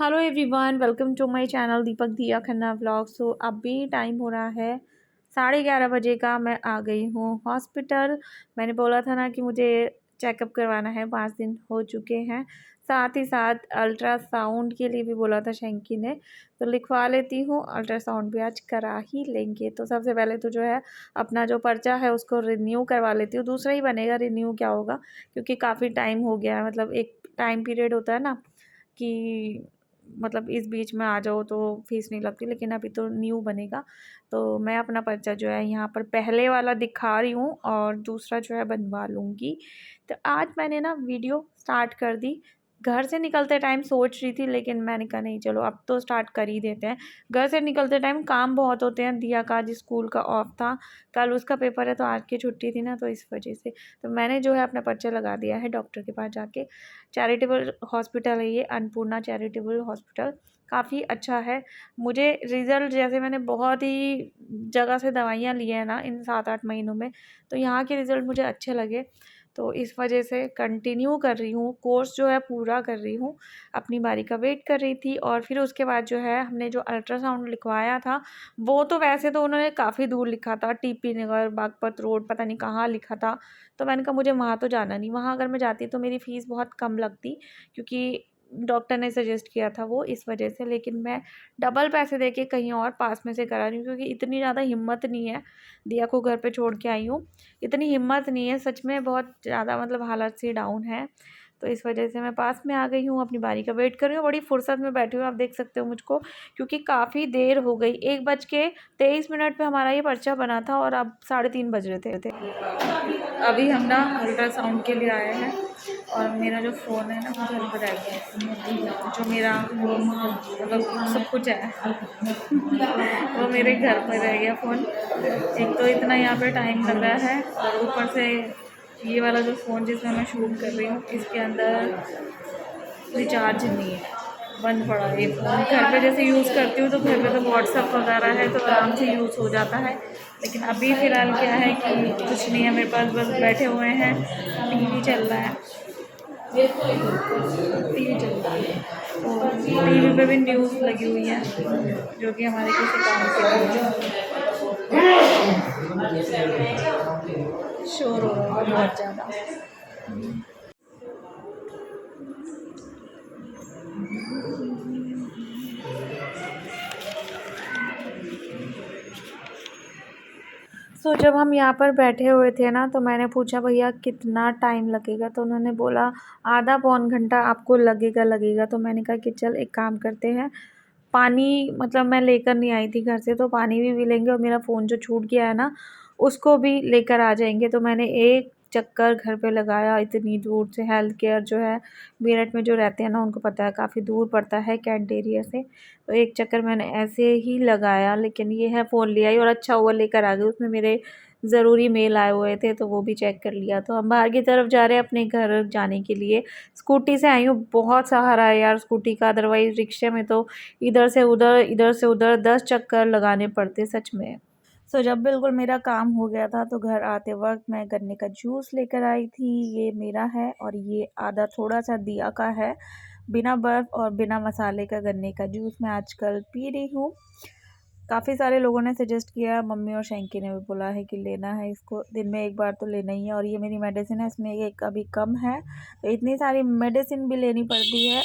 Hello everyone, welcome to my channel Deepak Diya Khanna vlog. सो अभी time हो रहा है 11:30 बजे का। मैं आ गई हूँ हॉस्पिटल। मैंने बोला था ना कि मुझे चेकअप करवाना है, 5 दिन हो चुके हैं। साथ ही साथ अल्ट्रासाउंड के लिए भी बोला था शैंकी ने, तो लिखवा लेती हूँ। अल्ट्रासाउंड भी आज करा ही लेंगे। तो सबसे पहले तो जो है अपना जो पर्चा है उसको रिन्यू करवा लेती हूँ। दूसरा ही बनेगा, रिन्यू क्या होगा, क्योंकि काफ़ी टाइम हो गया है। मतलब एक टाइम पीरियड होता है ना कि मतलब इस बीच में आ जाओ तो फ़ीस नहीं लगती, लेकिन अभी तो न्यू बनेगा। तो मैं अपना पर्चा जो है यहाँ पर पहले वाला दिखा रही हूँ और दूसरा जो है बनवा लूँगी। तो आज मैंने ना वीडियो स्टार्ट कर दी। घर से निकलते टाइम सोच रही थी, लेकिन मैंने कहा नहीं, चलो अब तो स्टार्ट कर ही देते हैं। घर से निकलते टाइम काम बहुत होते हैं। दिया का आज स्कूल का ऑफ था, कल उसका पेपर है, तो आज की छुट्टी थी ना, तो इस वजह से तो मैंने जो है अपना पर्चा लगा दिया है डॉक्टर के पास जाके। चैरिटेबल हॉस्पिटल है ये, अन्नपूर्णा चैरिटेबल हॉस्पिटल। काफ़ी अच्छा है। मुझे रिज़ल्ट, जैसे मैंने बहुत ही जगह से दवाइयाँ ली हैं ना इन 7-8 महीनों में, तो यहाँ के रिज़ल्ट मुझे अच्छे लगे। तो इस वजह से कंटिन्यू कर रही हूँ, कोर्स जो है पूरा कर रही हूँ। अपनी बारी का वेट कर रही थी। और फिर उसके बाद जो है हमने जो अल्ट्रासाउंड लिखवाया था, वो तो वैसे तो उन्होंने काफ़ी दूर लिखा था, टीपी नगर, बागपत रोड, पता नहीं कहाँ लिखा था। तो मैंने कहा मुझे वहाँ तो जाना नहीं, वहाँ अगर मैं जाती तो मेरी फ़ीस बहुत कम लगती, क्योंकि डॉक्टर ने सजेस्ट किया था वो, इस वजह से। लेकिन मैं डबल पैसे देके कहीं और पास में से करा रही हूँ, क्योंकि इतनी ज़्यादा हिम्मत नहीं है। दिया को घर पे छोड़ के आई हूँ, इतनी हिम्मत नहीं है सच में, बहुत ज़्यादा मतलब हालत से डाउन है। तो इस वजह से मैं पास में आ गई हूँ, अपनी बारी का वेट कर रही हूँ। बड़ी फुर्सत में बैठी हूँ, आप देख सकते हो मुझको, क्योंकि काफ़ी देर हो गई। 1:23 पे हमारा ये पर्चा बना था और अब 3:30 बज रहे थे। अभी हम ना अल्ट्रासाउंड के लिए आए हैं और मेरा जो फ़ोन है ना वो घर पर रह गया। जो मेरा मतलब सब कुछ है वो मेरे घर पर रह गया फ़ोन। एक तो इतना यहाँ पे टाइम लग रहा है, और ऊपर से ये वाला जो फ़ोन जिसमें मैं शूट कर रही हूँ, इसके अंदर रिचार्ज नहीं है, बंद पड़ा है ये फ़ोन। घर पे जैसे यूज़ करती हूँ तो घर पे तो व्हाट्सअप वगैरह है, तो आराम से यूज़ हो जाता है। लेकिन अभी फ़िलहाल क्या है कि कुछ नहीं है मेरे पास, बस बैठे हुए हैं, टीवी चल रहा है। टीवी चल रहा है, तो टीवी पे भी न्यूज़ लगी हुई है, जो कि हमारे किसी काम के लिए शोर हो रहा है बहुत ज़्यादा। जब हम यहाँ पर बैठे हुए थे ना, तो मैंने पूछा भैया कितना टाइम लगेगा, तो उन्होंने बोला आधा पौन घंटा आपको लगेगा। तो मैंने कहा कि चल एक काम करते हैं, पानी मतलब मैं लेकर नहीं आई थी घर से, तो पानी भी पी लेंगे और मेरा फ़ोन जो छूट गया है ना उसको भी लेकर आ जाएंगे। तो मैंने एक चक्कर घर पे लगाया, इतनी दूर से। हेल्थ केयर जो है मेरठ में जो रहते हैं ना, उनको पता है काफ़ी दूर पड़ता है कैंट एरिया से। तो एक चक्कर मैंने ऐसे ही लगाया, लेकिन ये है फ़ोन ले आई और अच्छा हुआ लेकर आ गई। उसमें मेरे ज़रूरी मेल आए हुए थे, तो वो भी चेक कर लिया। तो हम बाहर की तरफ जा रहे हैं अपने घर जाने के लिए। स्कूटी से आई हूँ, बहुत सहारा है यार स्कूटी का, अदरवाइज़ रिक्शे में तो इधर से उधर 10 चक्कर लगाने पड़ते सच में। जब बिल्कुल मेरा काम हो गया था, तो घर आते वक्त मैं गन्ने का जूस लेकर आई थी। ये मेरा है और ये आधा थोड़ा सा दिया का है। बिना बर्फ़ और बिना मसाले का गन्ने का जूस मैं आजकल पी रही हूँ। काफ़ी सारे लोगों ने सजेस्ट किया, मम्मी और शैंकी ने भी बोला है कि लेना है इसको, दिन में एक बार तो लेना ही है। और ये मेरी मेडिसिन है, इसमें एक अभी कम है, तो इतनी सारी मेडिसिन भी लेनी पड़ती है।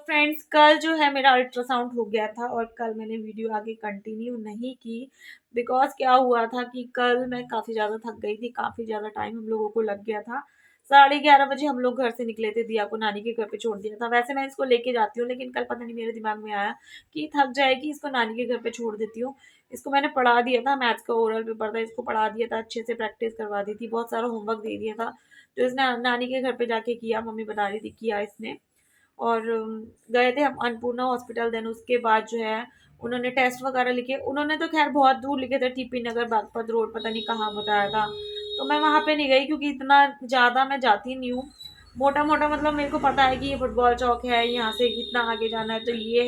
फ्रेंड्स, कल जो है मेरा अल्ट्रासाउंड हो गया था और कल मैंने वीडियो आगे कंटिन्यू नहीं की, बिकॉज क्या हुआ था कि कल मैं काफ़ी ज़्यादा थक गई थी। काफ़ी ज़्यादा टाइम हम लोगों को लग गया था। 11:30 बजे हम लोग घर से निकले थे, दिया को नानी के घर पे छोड़ दिया था। वैसे मैं इसको लेके जाती हूँ, लेकिन कल पता नहीं मेरे दिमाग में आया कि थक जाएगी, इसको नानी के घर पे छोड़ देती हूँ। इसको मैंने पढ़ा दिया था, मैथ्स का ओरल पेपर था, इसको पढ़ा दिया था, अच्छे से प्रैक्टिस करवा दी थी, बहुत सारा होमवर्क दे दिया था, जो इसने नानी के घर पे जाके किया। मम्मी बता रही थी किया इसने। और गए थे हम अन्नपूर्णा हॉस्पिटल। देन उसके बाद जो है उन्होंने टेस्ट वगैरह लिखे। उन्होंने तो खैर बहुत दूर लिखे थे, टीपी नगर, बागपत रोड, पता नहीं कहाँ बताया था। तो मैं वहाँ पे नहीं गई, क्योंकि इतना ज़्यादा मैं जाती नहीं हूँ। मोटा मोटा मतलब मेरे को पता है कि ये फुटबॉल चौक है, यहाँ से इतना आगे जाना है, तो ये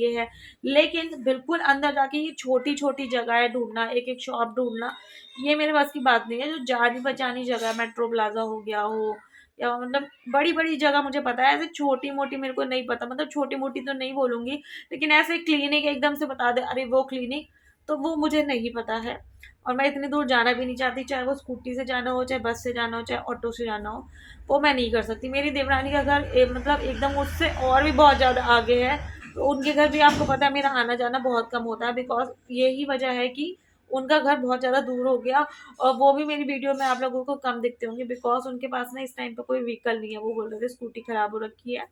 है। लेकिन बिल्कुल अंदर जाके ये छोटी छोटी जगह है ढूंढना, एक एक शॉप ढूंढना, ये मेरे बस की बात नहीं है। जो जानी पहचानी जगह, मेट्रो प्लाजा हो गया हो या मतलब बड़ी बड़ी जगह मुझे पता है, ऐसे छोटी मोटी मेरे को नहीं पता, मतलब छोटी मोटी तो नहीं बोलूंगी, लेकिन ऐसे क्लिनिक एकदम से बता दे अरे वो क्लिनिक, तो वो मुझे नहीं पता है। और मैं इतनी दूर जाना भी नहीं चाहती, चाहे वो स्कूटी से जाना हो, चाहे बस से जाना हो, चाहे ऑटो से जाना हो, वो मैं नहीं कर सकती। मेरी देवरानी का घर मतलब एकदम उससे और भी बहुत ज़्यादा आगे है, तो उनके घर भी आपको पता है मेरा आना जाना बहुत कम होता है, बिकॉज यही वजह है कि उनका घर बहुत ज़्यादा दूर हो गया। और वो भी मेरी वीडियो में आप लोगों को कम दिखते होंगे, बिकॉज उनके पास ना इस टाइम पे कोई व्हीकल नहीं है, वो बोल रहे थे स्कूटी खराब हो रखी है,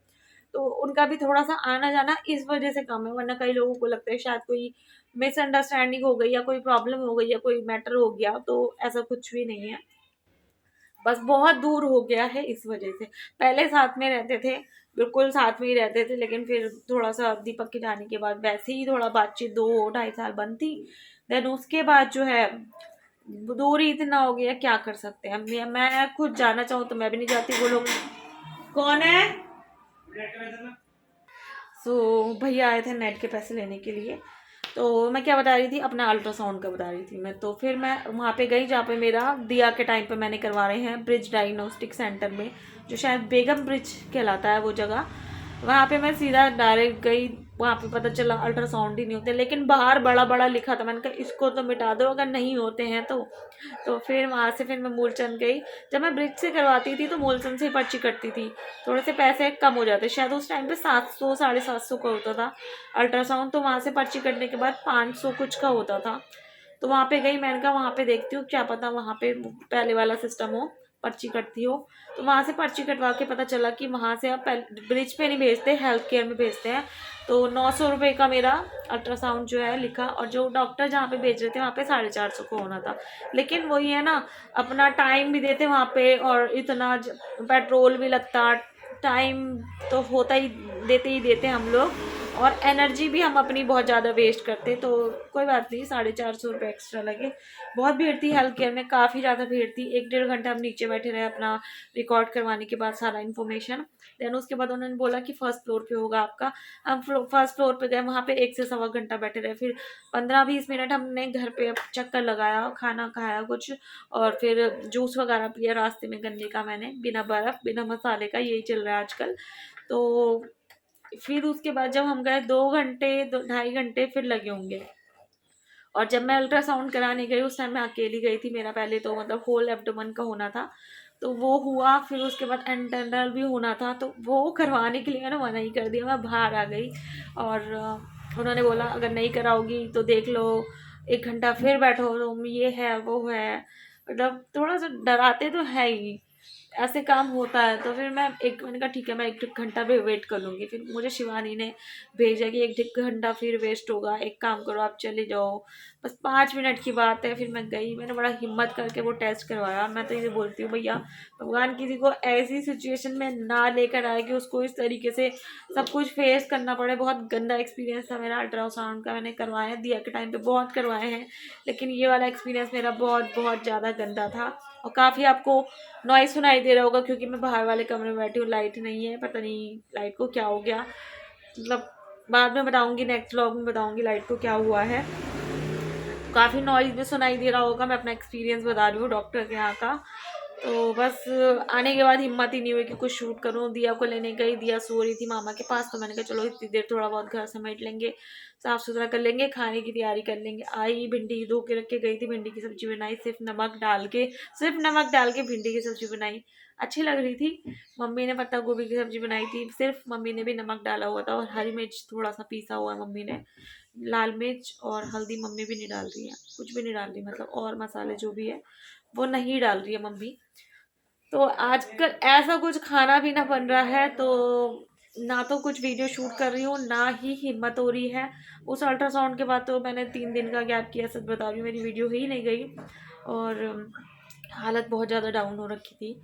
तो उनका भी थोड़ा सा आना जाना इस वजह से कम है। वरना कई लोगों को लगता है शायद कोई मिसअंडरस्टैंडिंग हो गई या कोई प्रॉब्लम हो गई या कोई मैटर हो गया, तो ऐसा कुछ भी नहीं है, बस बहुत दूर हो गया है इस वजह से। पहले साथ में रहते थे, बिल्कुल साथ में ही रहते थे, लेकिन फिर थोड़ा सा दीपक के जाने के बाद वैसे ही थोड़ा बातचीत 2 ढाई साल बंद थी। देन उसके बाद जो है दूरी इतना हो गया, क्या कर सकते हैं। मैं खुद जाना चाहूँ तो मैं भी नहीं जाती, वो लोग कौन है। सो भैया आए थे नेट के पैसे लेने के लिए। तो मैं क्या बता रही थी, अपना अल्ट्रासाउंड का बता रही थी मैं। तो फिर मैं वहाँ पे गई जहाँ पे मेरा दिया के टाइम पे मैंने करवा रहे हैं ब्रिज डायग्नोस्टिक सेंटर में, जो शायद बेगम ब्रिज कहलाता है वो जगह। वहाँ पे मैं सीधा डायरेक्ट गई, वहाँ पे पता चला अल्ट्रासाउंड ही नहीं होते, लेकिन बाहर बड़ा बड़ा लिखा था। मैंने कहा इसको तो मिटा दो अगर नहीं होते हैं तो फिर वहाँ से फिर मैं मूलचंद गई। जब मैं ब्रिज से करवाती थी तो मूलचंद से ही पर्ची कटती थी, थोड़े से पैसे कम हो जाते, शायद उस टाइम पे 700 750 का होता था अल्ट्रासाउंड, तो वहाँ से पर्ची कटने के बाद 500 कुछ का होता था। तो वहाँ पे गई, मैंने कहा वहाँ पे देखती हूँ, क्या पता वहाँ पे पहले वाला सिस्टम हो, पर्ची कटती हो। तो वहाँ से पर्ची कटवा के पता चला कि वहाँ से आप ब्रिज पे नहीं भेजते, हेल्थ केयर में भेजते हैं। तो 900 रुपये का मेरा अल्ट्रासाउंड जो है लिखा, और जो डॉक्टर जहाँ पे भेज रहे थे वहाँ पे 450 को होना था। लेकिन वही है ना, अपना टाइम भी देते वहाँ पे, और इतना पेट्रोल भी लगता, टाइम तो होता ही, देते ही देते हम लोग, और एनर्जी भी हम अपनी बहुत ज़्यादा वेस्ट करते। तो कोई बात नहीं, 450 रुपये एक्स्ट्रा लगे। बहुत भीड़ थी हेल्थ केयर में, काफ़ी ज़्यादा भीड़ थी। 1 डेढ़ घंटा हम नीचे बैठे रहे अपना रिकॉर्ड करवाने के बाद सारा इन्फॉर्मेशन। देन उसके बाद उन्होंने बोला कि फर्स्ट फ्लोर पे होगा आपका। हम फर्स्ट फ्लोर पे गए, वहाँ पे 1 से 1.25 घंटा बैठे रहे। फिर 15-20 मिनट हमने घर पे चक्कर लगाया, खाना खाया कुछ, और फिर जूस वगैरह पिया रास्ते में गन्ने का, मैंने बिना बर्फ़ बिना मसाले का, यही चल रहा है आजकल। तो फिर उसके बाद जब हम गए 2 घंटे 2 ढाई घंटे फिर लगे होंगे। और जब मैं अल्ट्रासाउंड कराने गई उस टाइम मैं अकेली गई थी, मेरा पहले तो मतलब होल एब्डोमेन का होना था, तो वो हुआ। फिर उसके बाद इंटरनल भी होना था, तो वो करवाने के लिए मैंने मना ही कर दिया, मैं बाहर आ गई। और उन्होंने बोला अगर नहीं कराओगी तो देख लो, 1 घंटा फिर बैठो तुम, ये है वो है, मतलब थोड़ा सा डराते तो है ही, ऐसे काम होता है। तो फिर मैंने कहा ठीक है, मैं 1 घंटा भी वेट कर लूँगी। फिर मुझे शिवानी ने भेजा कि 1 घंटा फिर वेस्ट होगा, एक काम करो आप चले जाओ, बस 5 मिनट की बात है। फिर मैं गई, मैंने बड़ा हिम्मत करके वो टेस्ट करवाया। मैं तो ये बोलती हूँ भैया, भगवान किसी को ऐसी सिचुएशन में ना लेकर आए कि उसको इस तरीके से सब कुछ फेस करना पड़े। बहुत गंदा एक्सपीरियंस था मेरा अल्ट्रासाउंड का, मैंने करवाया दिया के टाइम पे बहुत करवाए हैं, लेकिन ये वाला एक्सपीरियंस मेरा बहुत बहुत ज़्यादा गंदा था। और काफ़ी आपको नॉइज़ सुनाई दे रहा होगा क्योंकि मैं बाहर वाले कमरे में बैठी हूँ, लाइट नहीं है, पता नहीं लाइट को क्या हो गया, मतलब बाद में बताऊंगी, नेक्स्ट व्लॉग में बताऊंगी लाइट को क्या हुआ है। काफ़ी नॉइज़ में सुनाई दे रहा होगा, मैं अपना एक्सपीरियंस बता रही हूँ डॉक्टर के यहाँ का। तो बस आने के बाद हिम्मत ही नहीं हुई कि कुछ शूट करूँ। दिया को लेने गई, दिया सो रही थी मामा के पास, तो मैंने कहा चलो इतनी देर थोड़ा बहुत घर समेट लेंगे, साफ़ सुथरा कर लेंगे, खाने की तैयारी कर लेंगे। आई भिंडी धो के रख के गई थी, भिंडी की सब्ज़ी बनाई, सिर्फ नमक डाल के भिंडी की सब्ज़ी बनाई, अच्छी लग रही थी। मम्मी ने पत्ता गोभी की सब्ज़ी बनाई थी, सिर्फ मम्मी ने भी नमक डाला हुआ था, और हरी मिर्च थोड़ा सा पीसा हुआ है मम्मी ने, लाल मिर्च और हल्दी मम्मी भी नहीं डाल रही है, कुछ भी नहीं डाल रही मतलब, और मसाले जो भी है वो नहीं डाल रही है मम्मी। तो आजकल ऐसा कुछ खाना पीना बन रहा है, तो ना तो कुछ वीडियो शूट कर रही हूँ, ना ही हिम्मत हो रही है। उस अल्ट्रासाउंड के बाद तो मैंने 3 दिन का गैप किया, सच बता रही हूँ, मेरी वीडियो ही नहीं गई। और हालत बहुत ज़्यादा डाउन हो रखी थी,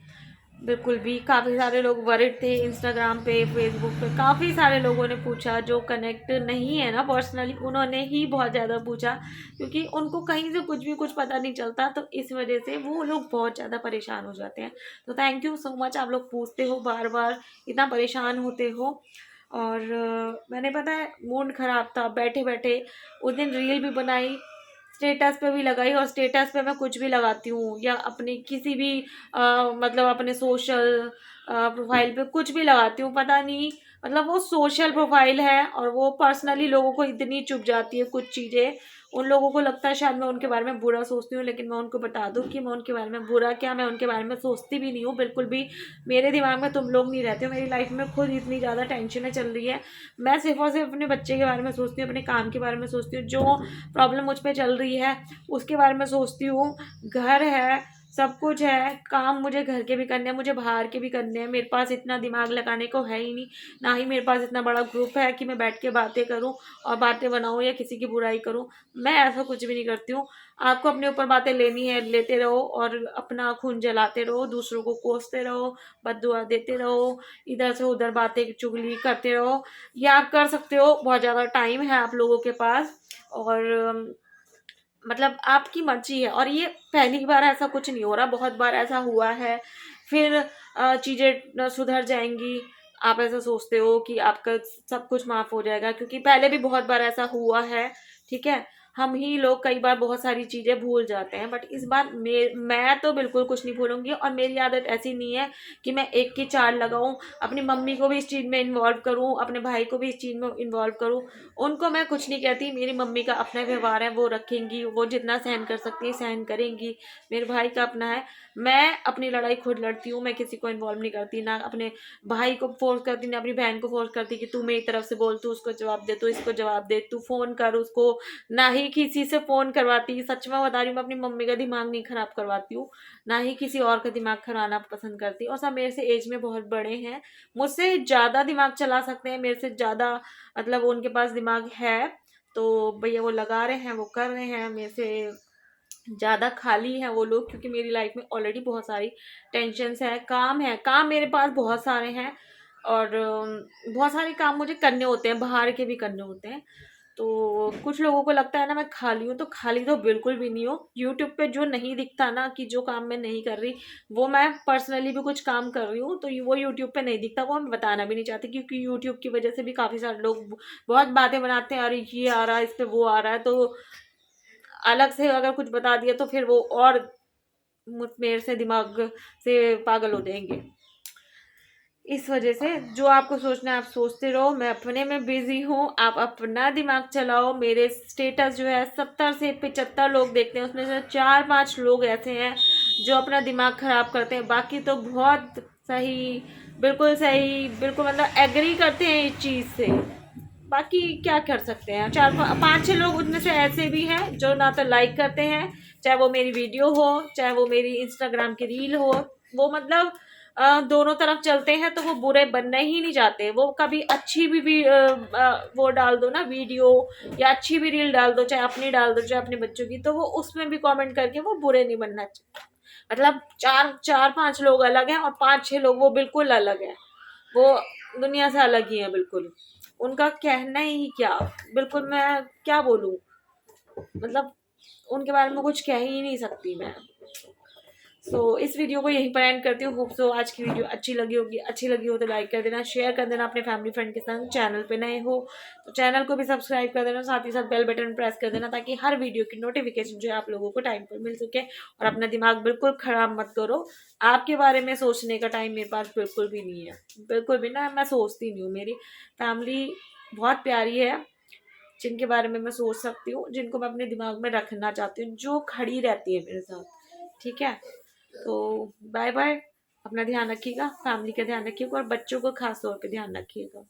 बिल्कुल भी। काफ़ी सारे लोग वरिड थे इंस्टाग्राम पे, फेसबुक पे, काफ़ी सारे लोगों ने पूछा, जो कनेक्ट नहीं है ना पर्सनली, उन्होंने ही बहुत ज़्यादा पूछा, क्योंकि उनको कहीं से कुछ भी कुछ पता नहीं चलता, तो इस वजह से वो लोग बहुत ज़्यादा परेशान हो जाते हैं। तो थैंक यू सो मच, आप लोग पूछते हो बार बार, इतना परेशान होते हो। और मैंने पता है मूड ख़राब था, बैठे बैठे उस दिन रील भी बनाई, स्टेटस पे भी लगाई, और स्टेटस पे मैं कुछ भी लगाती हूँ या अपनी किसी भी मतलब अपने सोशल प्रोफाइल पे कुछ भी लगाती हूँ, पता नहीं मतलब वो सोशल प्रोफाइल है और वो पर्सनली लोगों को इतनी चुभ जाती है कुछ चीज़ें। उन लोगों को लगता है शायद मैं उनके बारे में बुरा सोचती हूँ, लेकिन मैं उनको बता दूँ कि मैं उनके बारे में बुरा क्या, मैं उनके बारे में सोचती भी नहीं हूँ बिल्कुल भी। मेरे दिमाग में तुम लोग नहीं रहते हो, मेरी लाइफ में खुद इतनी ज़्यादा टेंशनें चल रही है। मैं सिर्फ और सिर्फ अपने बच्चे के बारे में सोचती हूँ, अपने काम के बारे में सोचती हूँ, जो प्रॉब्लम मुझ पर चल रही है उसके बारे में सोचती हूँ। घर है, सब कुछ है, काम मुझे घर के भी करने हैं, मुझे बाहर के भी करने हैं, मेरे पास इतना दिमाग लगाने को है ही नहीं। ना ही मेरे पास इतना बड़ा ग्रुप है कि मैं बैठ के बातें करूं और बातें बनाऊं या किसी की बुराई करूं। मैं ऐसा कुछ भी नहीं करती हूँ। आपको अपने ऊपर बातें लेनी है, लेते रहो और अपना खून जलाते रहो, दूसरों को कोसते रहो, बददुआ देते रहो, इधर से उधर बातें चुगली करते रहो। ये आप कर सकते हो, बहुत ज़्यादा टाइम है आप लोगों के पास। और मतलब आपकी मर्जी है, और ये पहली बार ऐसा कुछ नहीं हो रहा, बहुत बार ऐसा हुआ है। फिर चीज़ें सुधर जाएंगी। आप ऐसा सोचते हो कि आपका सब कुछ माफ हो जाएगा, क्योंकि पहले भी बहुत बार ऐसा हुआ है। ठीक है, हम ही लोग कई बार बहुत सारी चीज़ें भूल जाते हैं, बट इस बार मैं तो बिल्कुल कुछ नहीं भूलूंगी। और मेरी आदत ऐसी नहीं है कि मैं एक की चार लगाऊं, अपनी मम्मी को भी इस चीज़ में इन्वॉल्व करूं, अपने भाई को भी इस चीज़ में इन्वॉल्व करूं। उनको मैं कुछ नहीं कहती, मेरी मम्मी का अपना व्यवहार है, वो रखेंगी, वो जितना सहन कर सकती है सहन करेंगी। मेरे भाई का अपना है, मैं अपनी लड़ाई खुद लड़ती हूँ, मैं किसी को इन्वॉल्व नहीं करती, ना अपने भाई को फोर्स करती, ना अपनी बहन को फोर्स करती कि तू मेरी तरफ से बोल, तू उसको जवाब दे, तू इसको जवाब दे, तू फोन कर उसको। ना ही किसी से फोन करवाती, सच में बता रही हूँ, मैं अपनी मम्मी का दिमाग नहीं खराब करवाती हूँ, ना ही किसी और का दिमाग खराना पसंद करती। और सब मेरे से एज में बहुत बड़े हैं, मुझसे ज्यादा दिमाग चला सकते हैं, मेरे से ज्यादा मतलब उनके पास दिमाग है। तो भैया वो लगा रहे हैं, वो कर रहे हैं, मेरे से ज़्यादा खाली है वो लोग, क्योंकि मेरी लाइफ में ऑलरेडी बहुत सारी टेंशन्स है, काम मेरे पास बहुत सारे हैं। और बहुत सारे काम मुझे करने होते हैं, बाहर के भी करने होते हैं। तो कुछ लोगों को लगता है ना मैं खाली हूँ, तो खाली तो बिल्कुल भी नहीं हूँ। यूट्यूब पे जो नहीं दिखता ना कि जो काम मैं नहीं कर रही, वो मैं पर्सनली भी कुछ काम कर रही हूँ, तो वो यूट्यूब पे नहीं दिखता, वो मैं बताना भी नहीं चाहती, क्योंकि यूट्यूब की वजह से भी काफ़ी सारे लोग बहुत बातें बनाते हैं, अरे ये आ रहा है, इस पे वो आ रहा है, तो अलग से अगर कुछ बता दिया तो फिर वो और मेरे से दिमाग से पागल हो जाएंगे। इस वजह से जो आपको सोचना है आप सोचते रहो, मैं अपने में बिजी हूँ, आप अपना दिमाग चलाओ। मेरे स्टेटस जो है 70 से 75 लोग देखते हैं, उसमें से 4-5 लोग ऐसे हैं जो अपना दिमाग खराब करते हैं, बाकी तो बहुत सही, बिल्कुल मतलब एग्री करते हैं इस चीज़ से। बाकी क्या कर सकते हैं, 4-5-6 लोग उनमें से ऐसे भी हैं जो ना तो लाइक करते हैं, चाहे वो मेरी वीडियो हो, चाहे वो मेरी इंस्टाग्राम की रील हो। वो मतलब दोनों तरफ चलते हैं, तो वो बुरे बनना ही नहीं चाहते। वो कभी अच्छी भी वो डाल दो ना वीडियो, या अच्छी भी रील डाल दो, चाहे अपनी डाल दो चाहे अपने बच्चों की, तो वो उसमें भी कमेंट करके वो बुरे नहीं बनना चाहते। मतलब 4-5 लोग अलग हैं और 5-6 लोग वो बिल्कुल अलग है, वो दुनिया से अलग ही है बिल्कुल। उनका कहना ही क्या, बिल्कुल मैं क्या बोलूं, मतलब उनके बारे में कुछ कह ही नहीं सकती मैं। इस वीडियो को यहीं पर एंड करती हूँ। होप सो आज की वीडियो अच्छी लगी होगी, अच्छी लगी हो तो लाइक कर देना, शेयर कर देना अपने फैमिली फ्रेंड के संग। चैनल पे नए हो तो चैनल को भी सब्सक्राइब कर देना, साथ ही साथ बेल बटन प्रेस कर देना, ताकि हर वीडियो की नोटिफिकेशन जो है आप लोगों को टाइम पर मिल सके। और अपना दिमाग बिल्कुल खराब मत करो, आपके बारे में सोचने का टाइम मेरे पास बिल्कुल भी नहीं है, बिल्कुल भी ना, मैं सोचती नहीं हूँ। मेरी फैमिली बहुत प्यारी है, जिनके बारे में मैं सोच सकती हूँ, जिनको मैं अपने दिमाग में रखना चाहती हूँ, जो खड़ी रहती है मेरे साथ। ठीक है, तो बाय बाय, अपना ध्यान रखिएगा, फैमिली का ध्यान रखिएगा और बच्चों को खास तौर पे ध्यान रखिएगा।